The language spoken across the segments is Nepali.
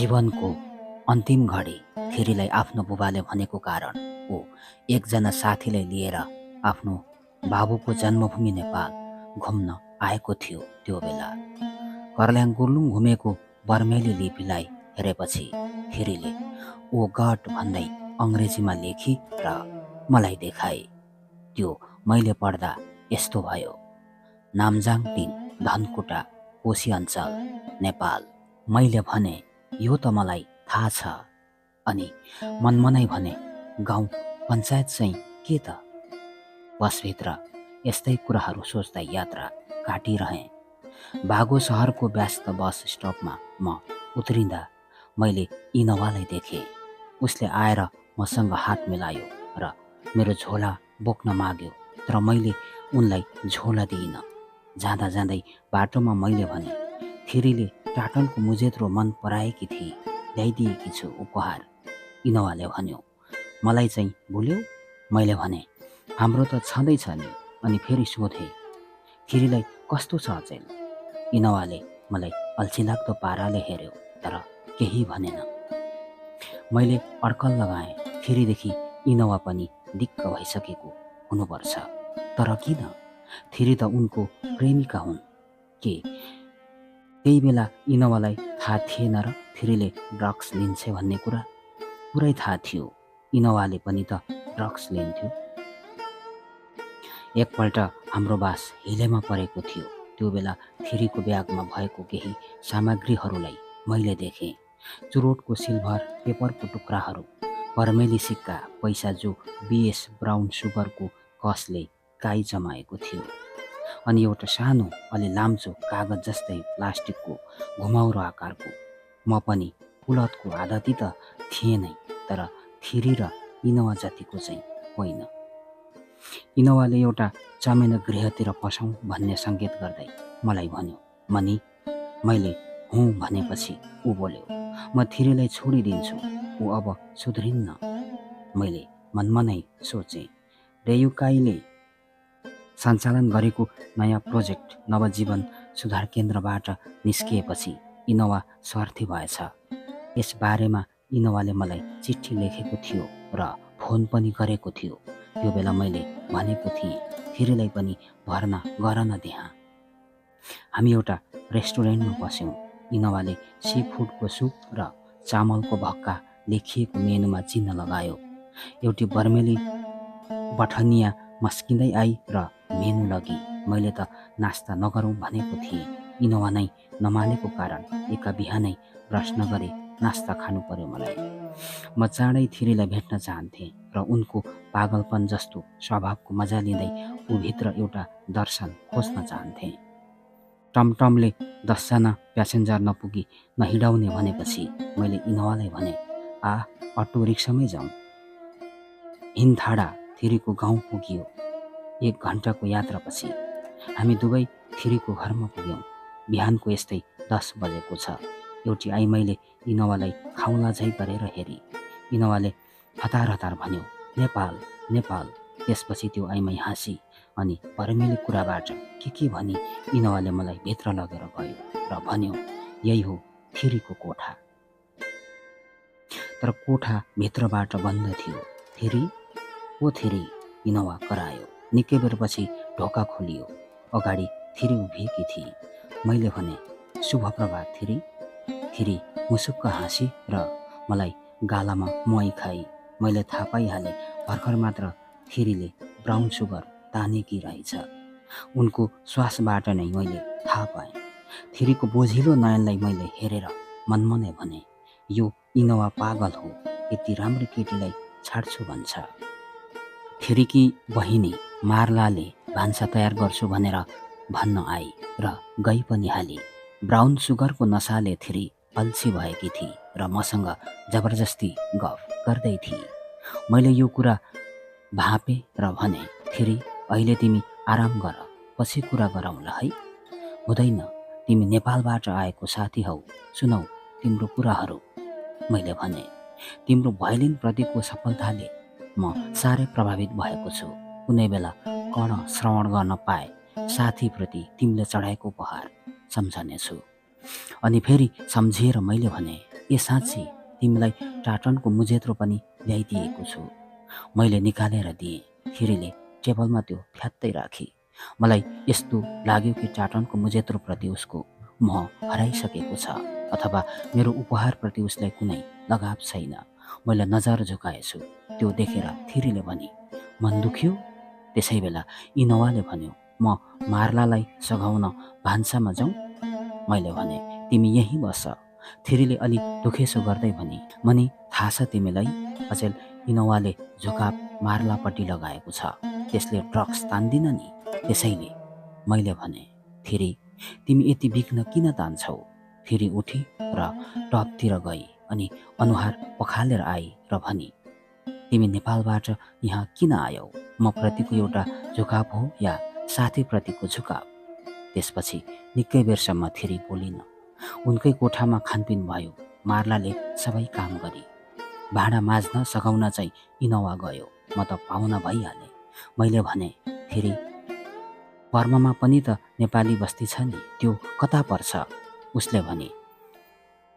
जीवनको अन्तिम घडी थिरीलाई आफ्नो बुबाले भनेको कारण ऊ एकजना साथीलाई लिएर आफ्नो बाबुको जन्मभूमि नेपाल घुम्न आएको थियो। त्यो बेला कर्ल्याङ गुर्लुङ घुमेको बर्मेली लिपिलाई हेरेपछि थिरीले ओ गड भन्दै अङ्ग्रेजीमा लेखी र मलाई देखाए। त्यो मैले पढ्दा यस्तो भयो: नामजाङ 3 धनकुटा कोशी अञ्चल नेपाल। मैले भने यो त मलाई थाहा छ, अनि मनमनै भने गाउँ पञ्चायत चाहिँ के त। बसभित्र यस्तै कुराहरू सोच्दै यात्रा काटिरहेँ। बागो सहरको व्यस्त बस स्टपमा म उत्रिँदा मैले इनोवालाई देखेँ। उसले आएर मसँग हात मिलायो र मेरो झोला बोक्न माग्यो, तर मैले उनलाई झोला दिइनँ। जाँदा जाँदै बाटोमा मैले भने, थिरीले टाटनको मुजेत्रो मन पराएकी थिए, ल्याइदिएकी छु उपहार। इनोवाले भन्यो, मलाई चाहिँ भुल्यौ? मैले भने, हाम्रो त छँदैछ नि। अनि फेरि सोधेँ, थिरीलाई कस्तो छ अचेल? इनोवाले मलाई अल्छिलाग्दो पाराले हेऱ्यो, तर केही भनेन। मैले अड्कल लगाएँ, थिरीदेखि इनोवा पनि दिक्क भइसकेको हुनुपर्छ। तर किन? थिरी त उनको प्रेमिका हुन्। के त्यही बेला इनोवालाई थाहा थिएन र थिरीले ड्रग्स लिन्छे भन्ने कुरा? पुरै थाहा थियो। इनोवाले पनि त ड्रग्स लिन्थ्यो। एकपल्ट हाम्रो बास हिलेमा परेको थियो। त्यो बेला थिरीको ब्यागमा भएको केही सामग्रीहरूलाई मैले देखेँ। चुरोटको सिल्भर पेपरको टुक्राहरू, बर्मेली सिक्का, पैसा जो बीएस ब्राउन सुगरको कसले काई जमाएको थियो, अनि एउटा सानो अलि लाम्चो कागज जस्तै प्लास्टिकको घुमाउरो आकारको। म पनि कुलतको आदती त थिएँ नै, तर थिरी र इनोवा जतिको चाहिँ होइन। इनोवाले एउटा चमेना गृहतिर पसौँ भन्ने सङ्केत गर्दै मलाई भन्यो, मनी। मैले हुँ भनेपछि ऊ बोल्यो, म थिरीलाई छोडिदिन्छु, ऊ अब सुध्रिन्न। मैले मनमा नै सोचेँ, रेयुकाईले सञ्चालन गरेको नयाँ प्रोजेक्ट नवजीवन सुधार केन्द्रबाट निस्किएपछि इनोवा स्वार्थी भएछ। यस बारेमा इनोवाले मलाई चिठी लेखेको थियो र फोन पनि गरेको थियो। त्यो बेला मैले भनेको थिएँ, थिरीलाई पनि भर्ना गर न त्यहाँ। हामी एउटा रेस्टुरेन्टमा बस्यौँ। इनोवाले सी फुडको सुप र चामलको भक्का लेखिएको मेनुमा चिन्ह लगायो। एउटी बर्मेली बठनिया मस्किँदै आई र मेनु लगी। मैले त नास्ता नगरौँ भनेको थिएँ। इनोवा नै नमानेको कारण एका बिहानै ब्रस नगरे नास्ता खानु पर्यो मलाई। म चाँडै थिरीलाई भेट्न चाहन्थेँ र उनको पागलपन जस्तो स्वभावको मजा लिँदै ऊभित्र एउटा दर्शन खोज्न चाहन्थेँ। टमटमले 10 जना प्यासेन्जर नपुगी नहिँडाउने भनेपछि मैले इनोवालाई भने, अटो रिक्सामै जाउँ। हिमथाडा थिरीको गाउँ पुगियो। 1 घन्टाको यात्रापछि हामी दुवै थिरीको घरमा पुग्यौँ। बिहानको यस्तै 10 बजेको छ। एउटी आई मैले इनोवालाई खाउला झै गरेर हेरी। इनोवाले हतार हतार भन्यो, नेपाल नेपाल। त्यसपछि त्यो आइमै हाँसी अनि बर्मेली कुराबाट के भनी इनोवाले मलाई भित्र लगेर गयो र भन्यो, यही हो थिरीको कोठा। तर कोठा भित्रबाट बन्द थियो। थिरी, ओ थिरी, इनोवा करायो। निकै बेरपछि ढोका खोलियो। अगाडि थिरी उभिएकी थिए। मैले भने, शुभ प्रभात थिरी। थिरी मुसुक्क हाँसी र मलाई गालामा मुहाई खाई। मैले थाहा पाइहालेँ, भर्खर मात्र थिरीले ब्राउन सुगर तानेकी रहेछ। उनको श्वासबाट नै मैले थाहा पाएँ। थिरीको बोझिलो नयनलाई मैले हेरेर मनमनै भने, यो इनोवा पागल हो, यति राम्रो केटीलाई छाड्छु भन्छ। थिरीकी बहिनी मार्लाले भान्सा तयार गर्छु भनेर भन्न आई र गई पनि हाली। ब्राउन सुगरको नसाले थिरी अल्छी भएकी थिए र मसँग जबरजस्ती गफ गर्दै थिए। मैले यो कुरा भाँपे र भने, थिरी, अहिले तिमी आराम गर, पछि कुरा गरौँला है। हुँदैन, तिमी नेपालबाट आएको साथी हौ, सुनौ तिम्रो कुराहरू। मैले भने, तिम्रो भायोलिन प्रतिको सफलताले म साह्रै प्रभावित भएको छु। कुनै बेला कर्ण श्रवण गर्न पाए साथीप्रति तिमीले चढाएको उपहार सम्झनेछु। अनि फेरि सम्झिएर मैले भने, ए साँच्ची तिमीलाई टाटनको मुजेत्रो पनि ल्याइदिएको छु। मैले निकालेर दिएँ। थिरीले टेबलमा त्यो फ्यात्तै राखी। मलाई यस्तो लाग्यो कि टाटनको मुजेत्रोप्रति उसको मोह हराइसकेको छ अथवा मेरो उपहारप्रति उसलाई कुनै लगाव छैन। मैले नजर झुकाएछु। त्यो देखेर थिरीले भनी, मन दुख्यो? त्यसै बेला इनोवाले भन्यो, म मार्लालाई सघाउन भान्सामा जाउँ? मैले भने, तिमी यहीँ बस। थिरीले अलि दुखेसो गर्दै भनी, मनी थाहा छ तिमीलाई? अचेल इनोवाले झुकाव मार्लापट्टि लगाएको छ। त्यसले ड्रग्स तान्दिन नि। त्यसैले मैले भने, थिरी तिमी यति बिग्न किन तान्छौ? थिरी उठी र टपतिर गई अनि अनुहार पखालेर आई र भनी, तिमी नेपालबाट यहाँ किन आयौ? म प्रतिको एउटा झुकाव हो या साथीप्रतिको झुकाव? त्यसपछि निकै बेरसम्म थिरी बोलिन। उनकै कोठामा खानपिन भयो। मार्लाले सबै काम गरी। भाँडा माझ्न सघाउन चाहिँ इनोवा गयो। म त पाहुना भइहालेँ। मैले भने, थिरी पर्ममा पनि त नेपाली बस्ती छ नि, त्यो कता पर्छ? उसले भने,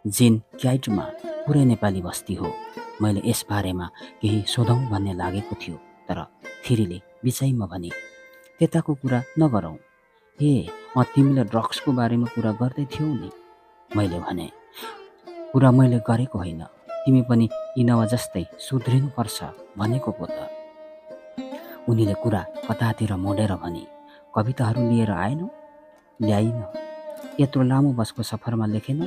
जिन क्याइटमा पुरै नेपाली बस्ती हो। मैले यस बारेमा केही सोधौँ भन्ने लागेको थियो, तर थिरीले बिचाइमा भने, त्यताको कुरा नगरौँ। ए तिमीले ड्रग्सको बारेमा कुरा गर्दै थियौ नि। मैले भने, कुरा मैले गरेको होइन, तिमी पनि इनोवा जस्तै सुध्रिनुपर्छ भनेको पो त। उनीले कुरा कतातिर मोडेर भने, कविताहरू लिएर आएनौ? ल्याइन। यत्रो लामो बसको सफरमा लेखेन?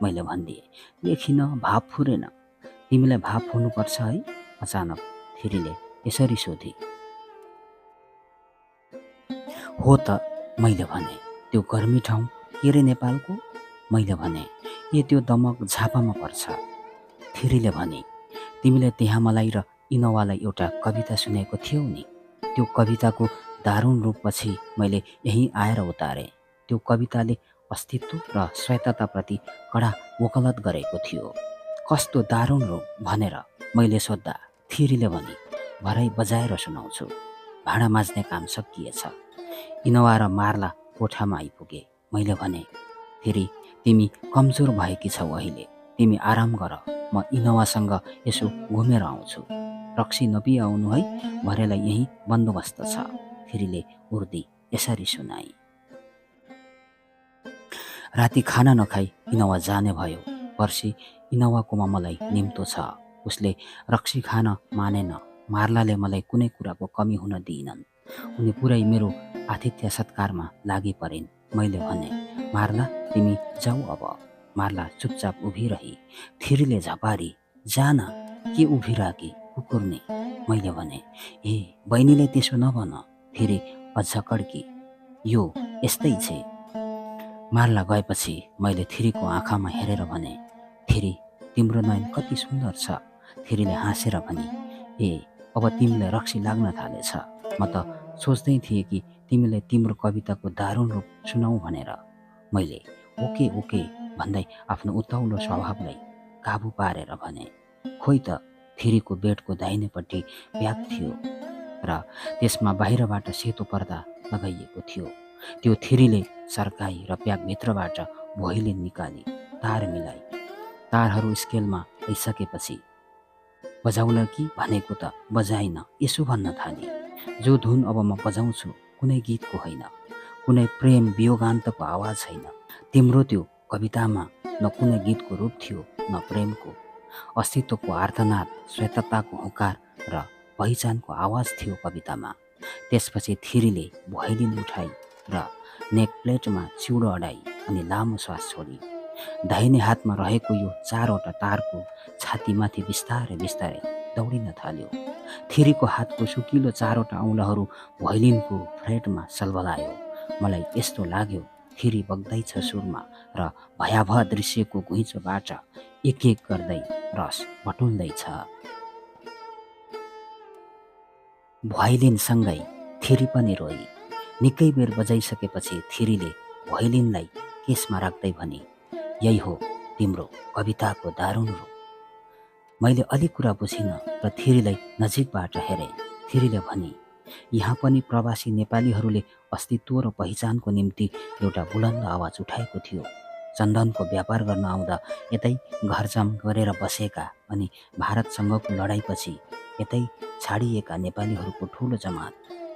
मैले भनिदिएँ, लेखिन, भाव फुरेन। तिमीलाई भाव हुनुपर्छ है? अचानक थिरीले यसरी सोधी। हो त, मैले भने। त्यो गर्मी ठाउँ के रे नेपालको? मैले भने, ए त्यो दमक झापामा पर्छ। थिरीले भने, तिमीले त्यहाँ मलाई र इनोवालाई एउटा कविता सुनेको थियौ नि। त्यो कविताको दारुण रूपपछि मैले यहीँ आएर उतारेँ। त्यो कविताले अस्तित्व र स्वायत्तताप्रति कडा वकालत गरेको थियो। कस्तो दारुण रूप भनेर मैले सोद्धा थिरीले भने, भरै बजाएर सुनाउँछु। भाँडा माझ्ने काम सकिएछ। इनोवा र मार्ला कोठामा आइपुगे। मैले भने, थिरी तिमी कमजोर भएकी छौ अहिले। तिमी आराम गर, म इनोवासँग यसो घुमेर आउँछु। रक्सी नपिआउनु है, भरेलाई यही बन्दोबस्त छ। थिरीले उर्दी यसरी सुनाई। राति खाना नखाई इनोवा जाने भयो। पर्सि इनोवाकोमा मलाई निम्तो छ। उसले रक्सी खान मानेन। मार्लाले मलाई कुनै कुराको कमी हुन दिइनन्। उनी पुरै मेरो आतिथ्य सत्कारमा लागि परिन्। मैले भने, मार्ला तिमी जाऊ अब। मार्ला चुपचाप उभिरही। थिरीले झपारी, जान, के उभिराकी कुकुर्ने? मैले भने, ए बहिनीले त्यसो नभन। थिरी अझ कड्की, यो यस्तै छे। मार्ला गएपछि मैले थिरीको आँखामा हेरेर भने, थिरी तिम्रो नयन कति सुन्दर छ। थिरीले हाँसेर भनी, ए अब तिमीलाई रक्सी लाग्न थालेछ। म त सोच्दै थिएँ कि तिमीले तिम्रो कविताको दारुण रूप सुनाऊ भनेर। मैले ओके ओके भन्दै आफ्नो उताउलो स्वभावलाई काबु पारेर भने, खोइ त। थिरीको बेडको दाहिनेपट्टि ब्याग थियो र त्यसमा बाहिरबाट सेतो पर्दा लगाइएको थियो। त्यो थिरीले सर्काई र ब्यागभित्रबाट भोइलिन निकाली, तार मिलाई। तारहरू स्केलमा आइसकेपछि बजाउला कि भनेको त बजाइन, यसो भन्न थाली, जो धुन अब म बजाउँछु कुनै गीतको होइन, कुनै प्रेम वियोगान्तको आवाज छैन। तिम्रो त्यो कवितामा न कुनै गीतको रूप थियो न प्रेमको। अस्तित्वको आर्तनाद, स्वायत्तताको हुकार र पहिचानको आवाज थियो कवितामा। त्यसपछि थिरीले भोइलिन उठाई र नेक प्लेटमा चिउडो अडाई अनि लामो श्वास छोडी। दाहिने हातमा रहेको यो 4वटा तारको छातीमाथि बिस्तारै बिस्तारै दौडिन थाल्यो। थिरीको हातको सुकिलो 4वटा औँलाहरू भोइलिनको फ्रेटमा सलबलायो। मलाई यस्तो लाग्यो थिरी बग्दैछ सुरमा र भयावह दृश्यको घुइँचोबाट एक एक गर्दै रस बटुल्दैछ। भोइलिनसँगै थिरी पनि रोई। निकै बेर बजाइसकेपछि थिरीले भोइलिनलाई केसमा राख्दै भनी, यही हो तिम्रो कविताको दारुण रूप। मैले अलिक कुरा बुझिनँ र थिरीलाई नजिकबाट हेरेँ। थिरीले भनी, यहाँ पनि प्रवासी नेपालीहरूले अस्तित्व र पहिचानको निम्ति एउटा बुलन्द आवाज उठाएको थियो। चन्दनको व्यापार गर्न आउँदा यतै घरजाम गरेर बसेका अनि भारतसँगको लडाइँपछि यतै छाडिएका नेपालीहरूको ठुलो जमात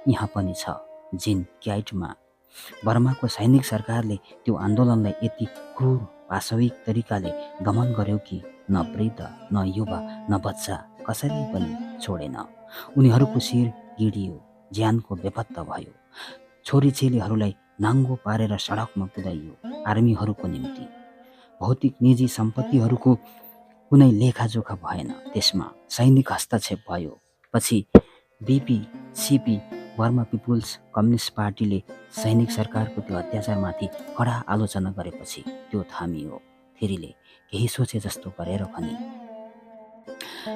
यहाँ पनि छ। जिन क्याइटमा बर्माको सैनिक सरकारले त्यो आन्दोलनलाई यति क्रूर पाशविक तरिकाले दमन गर्यो कि न वृद्ध न युवा न बच्चा कसैलाई पनि छोडेन। उनीहरूको शिर गिडियो, ज्यानको बेपत्ता भयो। छोरीचेलीहरूलाई नाङ्गो पारेर सडकमा कुदाइयो आर्मीहरूको निम्ति। भौतिक निजी सम्पत्तिहरूको कुनै लेखाजोखा भएन। त्यसमा सैनिक हस्तक्षेप भयो। पछि बीपीसीपी बर्मा पिपुल्स कम्युनिस्ट पार्टीले सैनिक सरकारको त्यो अत्याचारमाथि कडा आलोचना गरेपछि त्यो थामियो। थिरीले केही सोचे जस्तो गरेर भने,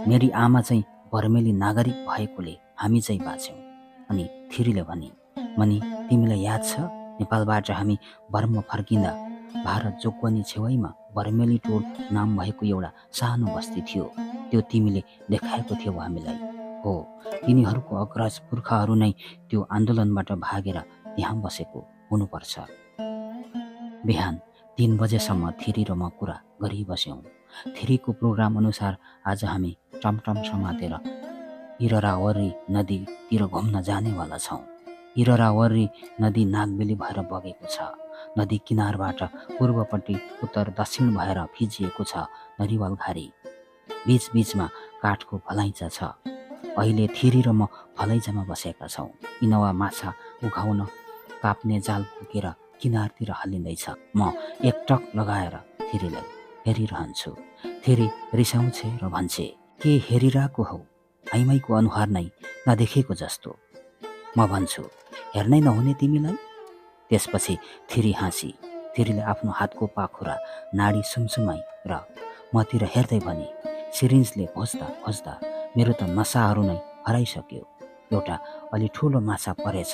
मेरी आमा चाहिँ बर्मेली नागरिक भएकोले हामी चाहिँ बाँच्यौँ। अनि थिरीले भने, मनी तिमीलाई याद छ नेपालबाट हामी बर्मा फर्किँदा भारत जोगबनी छेउमा बर्मेली टोल नाम भएको एउटा सानो बस्ती थियो। त्यो तिमीले देखाएको थियौ हामीलाई। हो, तिनीहरूको अग्रज पुर्खाहरू नै त्यो आन्दोलनबाट भागेर त्यहाँ बसेको हुनुपर्छ। बिहान 3 बजेसम्म थिरी र म कुरा गरिबस्यौँ। थिरीको प्रोग्राम अनुसार आज हामी टमटम समातेर इररावरी नदीतिर घुम्न जानेवाला छौँ। इररावरी नदी नागबेली भएर बगेको छ। नदी किनारबाट पूर्वपट्टि उत्तर दक्षिण भएर फिजिएको छ नरिवल घारी। बीचबीचमा काठको फलैँचा छ। अहिले थिरी र म फलैँचामा बसेका छौँ। इनोवा माछा उघाउन काप्ने जाल फुकेर किनारतिर हालिँदैछ। म एकटक लगाएर थिरीलाई हेरिरहन्छु। थिरी रिसाउँछे र भन्छे, के हेरिरहेको हौ? आइमाईको अनुहार नै नदेखेको जस्तो। म भन्छु, हेर्नै नहुने तिमीलाई? त्यसपछि थिरी हाँसी। थिरीले आफ्नो हातको पाखुरा नाडी सुमसुमाई र मतिर हेर्दै भने, सिरिन्जले खोज्दा खोज्दा मेरो त नसाहरू नै हराइसक्यो। एउटा अलि ठुलो माछा परेछ।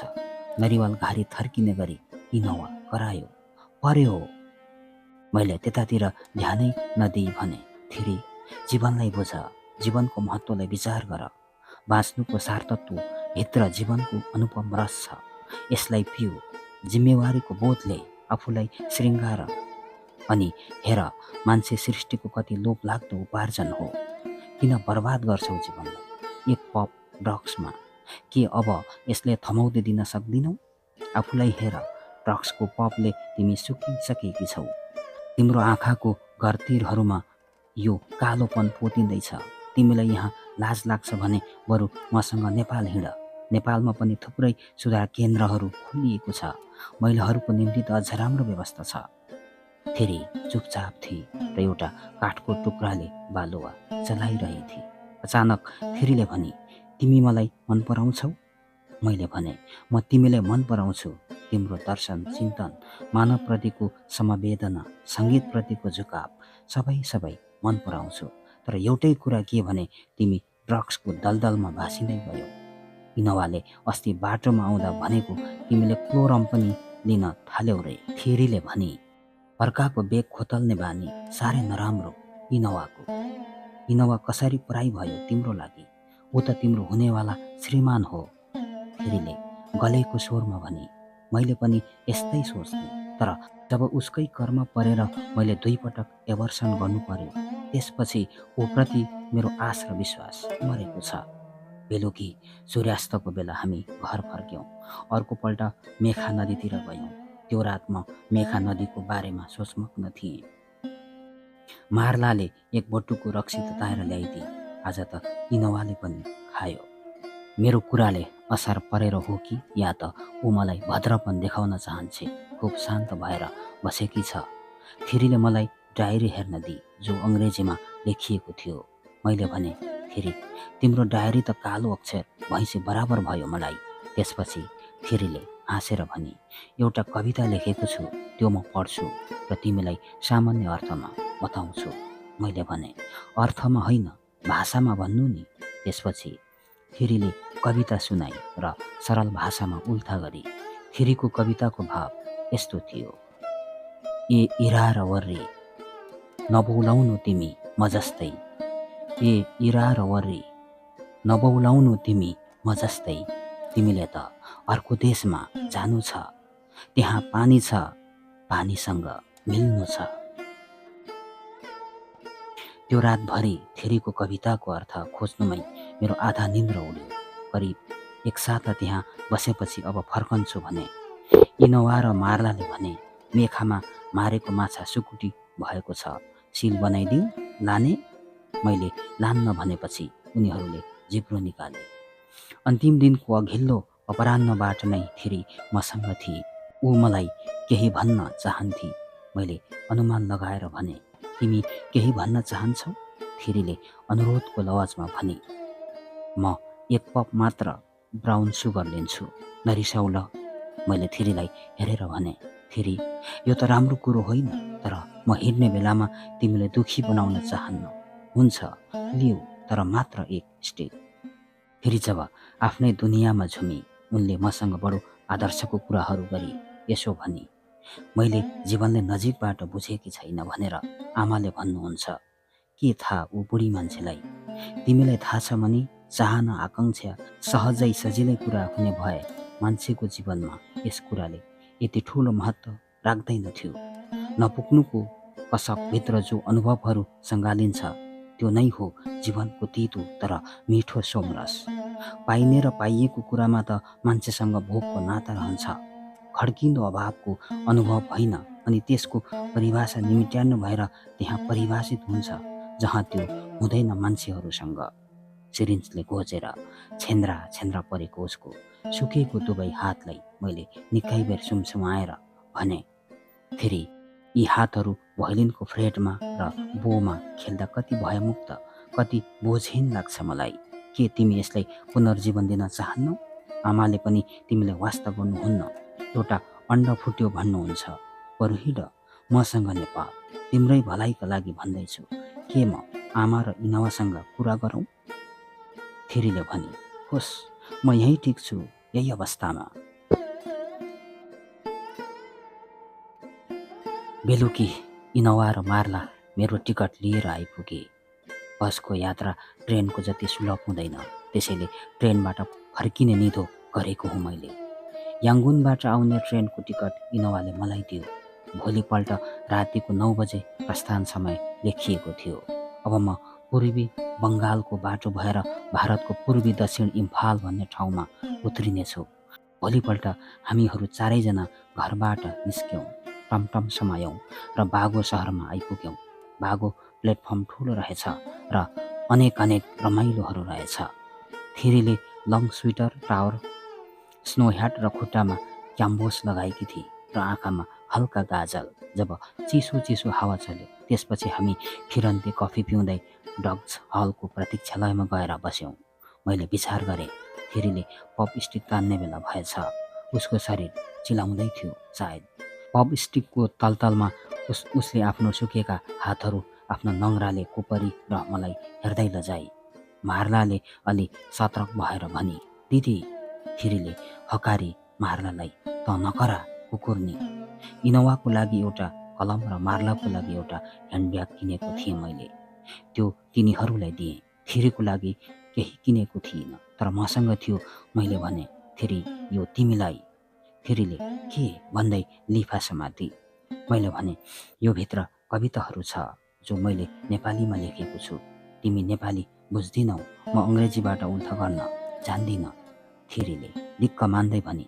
नरिवल घारी थर्किने गरी इनोवा करायो, पर्यो। मैले त्यतातिर ध्यानै नदिई भने, थिरी जीवनलाई बुझ, जीवनको महत्त्वलाई विचार गर। बाँच्नुको सारतत्व भित्र जीवनको अनुपम रस छ। यसलाई पिउ। जिम्मेवारीको बोधले आफूलाई श्रृङ्गार। अनि हेर, मान्छे सृष्टिको कति लोभलाग्दो उपार्जन हो। किन बर्बाद गर्छौ जीवनलाई एक पप ड्रग्समा? के अब यसले थमाउँदै दिन सक्दिनौ? आफूलाई हेर, ड्रग्सको पपले तिमी सुकिसकेकी छौ। तिम्रो आँखाको घरतिरहरूमा यो कालोपन पोतिँदैछ। तिमीलाई यहाँ लाज लाग्छ भने बरु मसँग नेपाल हिँड। नेपालमा पनि थुप्रै सुधार केन्द्रहरू खोलिएको छ। महिलाहरूको निम्ति त अझ राम्रो व्यवस्था छ। थिरी चुपचाप थिए र एउटा काठको टुक्राले बालुवा चलाइरहेथे। अचानक थिरीले भने, तिमी मलाई मन पराउँछौ? मैले भने, म तिमीलाई मन पराउँछु। तिम्रो दर्शन, चिन्तन, मानवप्रतिको समवेदना, सङ्गीतप्रतिको झुकाव सबै मन पराउँछु। तर एउटै कुरा के भने, तिमी ड्रग्सको दलदलमा भासिँदै गयौ। इनोवाले अस्ति बाटोमा आउँदा भनेको तिमीले क्लोरम पनि लिन थाल्यौ रे। थिरीले भने, अर्काको बेग खोतल्ने बानी साह्रै नराम्रो इनोवाको। इनोवा कसरी पराई भयो तिम्रो लागि? ऊ त तिम्रो हुनेवाला श्रीमान हो। थिरीले गलेको स्वरमा भने, मैले पनि यस्तै सोच्थेँ। तर जब उसकै कर्म परेर मैले 2 पटक एभर्सन गर्नु पर्यो, त्यसपछि ऊप्रति मेरो आश र विश्वास मरेको छ। बेलुकी सूर्यास्तको बेला हामी घर फर्क्यौँ। अर्कोपल्ट मेखा नदीतिर गयौँ। त्यो रात म मेखा नदीको बारेमा सोचमग्न थिएँ। मार्लाले एक बटुको रक्सी तताएर ल्याइदिए। आज त इनोवाले पनि खायो। मेरो कुराले असर परेर हो कि या त ऊ मलाई भद्रपन देखाउन चाहन्छे। खुब शान्त भएर बसेकी छ। थिरीले मलाई डायरी हेर्न दिए, जो अङ्ग्रेजीमा लेखिएको थियो। मैले भने, थिरी, तिम्रो डायरी त कालो अक्षर भैँसी बराबर भयो मलाई। त्यसपछि थिरीले हाँसेर भने, एउटा कविता लेखेको छु, त्यो म पढ्छु र तिमीलाई सामान्य अर्थमा बताउँछु। मैले भने, अर्थमा होइन, भाषामा भन्नु नि। त्यसपछि थिरीले कविता सुनाई र सरल भाषामा उल्था गरी। थिरीको कविताको भाव यस्तो थियो, ए इरा र वर्री नबौलाउनु तिमी म जस्तै। ए इरा र वर्री नबौलाउनु तिमी म जस्तै। तिमीले त अर्को देशमा जानु छ, त्यहाँ पानी छ, पानीसँग मिल्नु छ। त्यो रातभरि थेरीको कविताको अर्थ खोज्नुमै मेरो आधा निन्द्र उड्यो। करिब एक साता त्यहाँ बसेपछि अब फर्कन्छु भने इनोवा र मार्लाले भने, मेखामा मारेको माछा सुकुटी भएको छ, सिल बनाइदिउँ लाने? मैले लान्न भनेपछि उनीहरूले जिब्रो निकाले। अन्तिम दिनको अघिल्लो अपराह्नबाट नै थेरी मसँग थिए। ऊ मलाई केही भन्न चाहन्थे। मैले अनुमान लगाएर भने, तिमी केही भन्न चाहन्छौ? थेरीले अनुरोधको लवाजमा भने, म एक कप मात्र ब्राउन सुगर लिन्छु, नरिसाउ ल। मैले थेरीलाई हेरेर भने, थेरी, यो त राम्रो कुरो होइन, तर म हिँड्ने बेलामा तिमीले दुखी बनाउन चाहन्न। हुन्छ, लिऊ, तर मात्र एक स्टेक। फेरि जब आफ्नै दुनियाँमा झुमी उनले मसँग बडो आदर्शको कुराहरू गरी यसो भनी, मैले जीवनले नजिकबाट बुझेकी छैन भनेर आमाले भन्नुहुन्छ। के थाहा ऊ बुढी मान्छेलाई? तिमीलाई थाहा छ भने चाहना आकाङ्क्षा सहजै सजिलै कुरा हुने भए मान्छेको जीवनमा यस कुराले यति ठुलो महत्त्व राख्दैनथ्यो। नपुग्नुको कसकभित्र जो अनुभवहरू सङ्गालिन्छ त्यो नै हो जीवनको तितो तर मिठो सोमरस। पाइने र पाइएको कुरामा त मान्छेसँग भोकको नाता रहन्छ। खड्किँदो अभावको अनुभव होइन अनि त्यसको परिभाषा निमिट्याउनु भएर त्यहाँ परिभाषित हुन्छ जहाँ त्यो हुँदैन मान्छेहरूसँग। सिरिन्जले घोचेर छेन्द्रा परेको उसको सुकेको दुवै हातलाई मैले निकै बेर सुमसुमाएर भने, फेरि यी हातहरू भोइलिनको फ्रेडमा र बोमा खेल्दा कति भयमुक्त, कति बोझहीन लाग्छ मलाई। के तिमी यसलाई पुनर्जीवन दिन चाहन्नौ? आमाले पनि तिमीलाई वास्ता गर्नुहुन्न। एउटा अण्डा फुट्यो भन्नुहुन्छ। बरु हिँड मसँग नेपाल, तिम्रै भलाइका लागि भन्दैछु। के म आमा र इनवासँग कुरा गरौँ? थेरीले भने, होस्, म यहीँ ठिक छु यही अवस्थामा। बेलुकी इनोवा र मार्ला मेरो टिकट लिएर आइपुगे। बसको यात्रा ट्रेनको जति सुलभ हुँदैन, त्यसैले ट्रेनबाट फर्किने निधो गरेको हुँ मैले। याङ्गुनबाट आउने ट्रेनको टिकट इनोवाले मलाई दियो। भोलिपल्ट रातिको 9 बजे प्रस्थान समय लेखिएको थियो। अब म पूर्वी बङ्गालको बाटो भएर भारतको पूर्वी दक्षिण इम्फाल भन्ने ठाउँमा उत्रिनेछु। भोलिपल्ट हामीहरू चारैजना घरबाट निस्क्यौँ, टमटम समायौँ र बागो सहरमा आइपुग्यौँ। बागो प्लेटफर्म ठुलो रहेछ र अनेक रमाइलोहरू रहेछ। थेरीले लङ स्वेटर, टावर, स्नो ह्याट र खुट्टामा क्याम्बोस लगाएकी थिए र आँखामा हल्का गाजल। जब चिसो हावा चल्यो त्यसपछि हामी फिरन्ते कफी पिउँदै डग्स हलको प्रतीक्षालयमा गएर बस्यौँ। मैले विचार गरेँ, थेरीले पप स्टिक तान्ने बेला भएछ। उसको शरीर चिलाउँदै थियो। सायद पप स्टिकको तलतलमा उसले आफ्नो सुकेका हातहरू आफ्नो नङ्ग्राले कोपरी र मलाई हेर्दै लजाई। मार्लाले अलि सतर्क भएर भनी, दिदी। थेरीले हकारी मार्लालाई, त नकरा कुकुर्नी। इनोवाको लागि एउटा कलम र मार्लाको लागि एउटा ह्यान्डब्याग किनेको थिएँ मैले। त्यो तिनीहरूलाई दिएँ। थेरीको लागि केही किनेको थिइनँ, तर मसँग थियो। मैले भने, थेरी, यो तिमीलाई। थेरीले के भन्दै लिफा समाती। मैले भने, यो भित्र कविताहरू छ जो मैले नेपालीमा लेखेको छु। तिमी नेपाली बुझ्दिनौ, म अङ्ग्रेजीबाट उल्था गर्न जान्दिनँ। थेरीले दिक्क मान्दै भनी,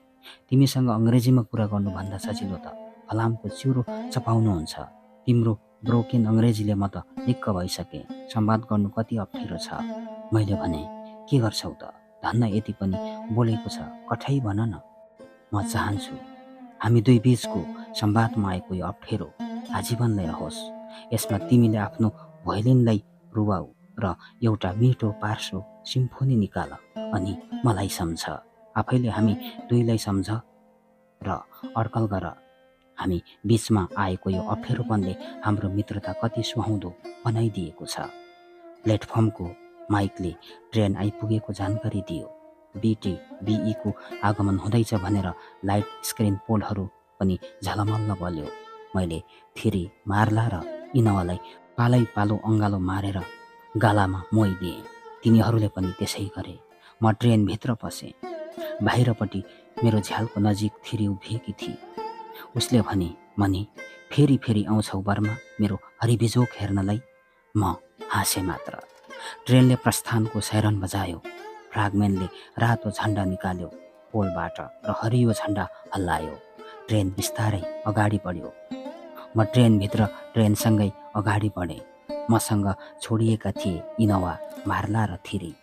तिमीसँग अङ्ग्रेजीमा कुरा गर्नुभन्दा सजिलो त फलामको चिउरो चपाउनुहुन्छ। तिम्रो ब्रोकेन अङ्ग्रेजीले म त दिक्क भइसकेँ। संवाद गर्नु कति अप्ठ्यारो छ। मैले भने, के गर्छौ त, धन्न यति पनि बोलेको छ, कठै भन न। म चाहन्छु हामी दुई बीचको संवादमा आएको यो अप्ठ्यारो आजीवनलाई रहोस्। यसमा तिमीले आफ्नो भोइलिनलाई रुवाऊ र एउटा मिठो पार्श्व सिम्फोनी निकाल अनि मलाई सम्झ। आफैले हामी दुईलाई सम्झ र अड्कल गर। हामी बीचमा आएको यो अप्ठ्यारोपनले हाम्रो मित्रता कति सुहाउँदो बनाइदिएको छ। प्लेटफर्मको माइकले ट्रेन आइपुगेको जानकारी दियो। BTBE को आगमन हुँदैछ भनेर लाइट स्क्रिन पोलहरू पनि झलमल्ल बल्यो। मैले थेरी, मार्ला र इनोवालाई पालो अङ्गालो मारेर गालामा मोइदिएँ। तिनीहरूले पनि त्यसै गरे। म ट्रेनभित्र पसेँ। बाहिरपट्टि मेरो झ्यालको नजिक थेरी उभिएकी थिए। उसले भने, मनी, फेरि फेरि आउँछौ बर्मा मेरो हरिबिजोक हेर्नलाई। म हाँसे मात्र। ट्रेनले प्रस्थानको साइरन बजायो। फ्ल्यागम्यानले रातो झन्डा निकाल्यो पोलबाट र हरियो झन्डा हल्लायो। ट्रेन बिस्तारै अगाडि बढ्यो। म ट्रेनभित्र ट्रेनसँगै अगाडि बढेँ। मसँग छोडिएका थिए इनोवा, मार्ला र थिरी।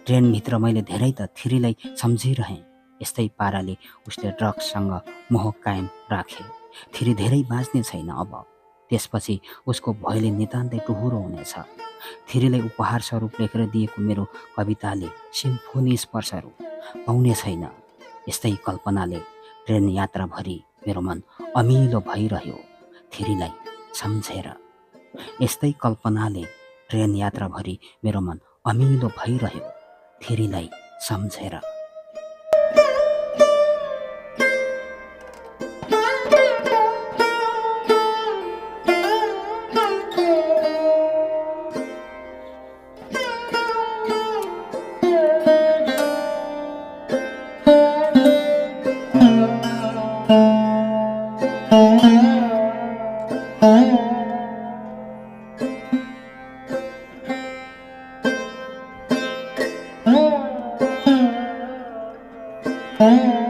ट्रेनभित्र मैले धेरै त थिरीलाई सम्झिरहेँ। यस्तै पाराले उसले ड्रग्ससँग मोह कायम राखे। थिरी धेरै बाँच्ने छैन अब। त्यसपछि उसको भयले नितान्तै टुहुरो हुनेछ। थिरीलाई उपहार स्वरूप लेखेर दिएको मेरो कविताले सिम्फोनी स्पर्शहरू पाउने छैन। यस्तै कल्पनाले ट्रेन यात्राभरि मेरो मन अमिलो भइरह्यो थिरीलाई सम्झेर। यस्तै कल्पनाले ट्रेन यात्राभरि मेरो मन अमिलो भइरह्यो थिरीलाई सम्झेर। Mm-hmm.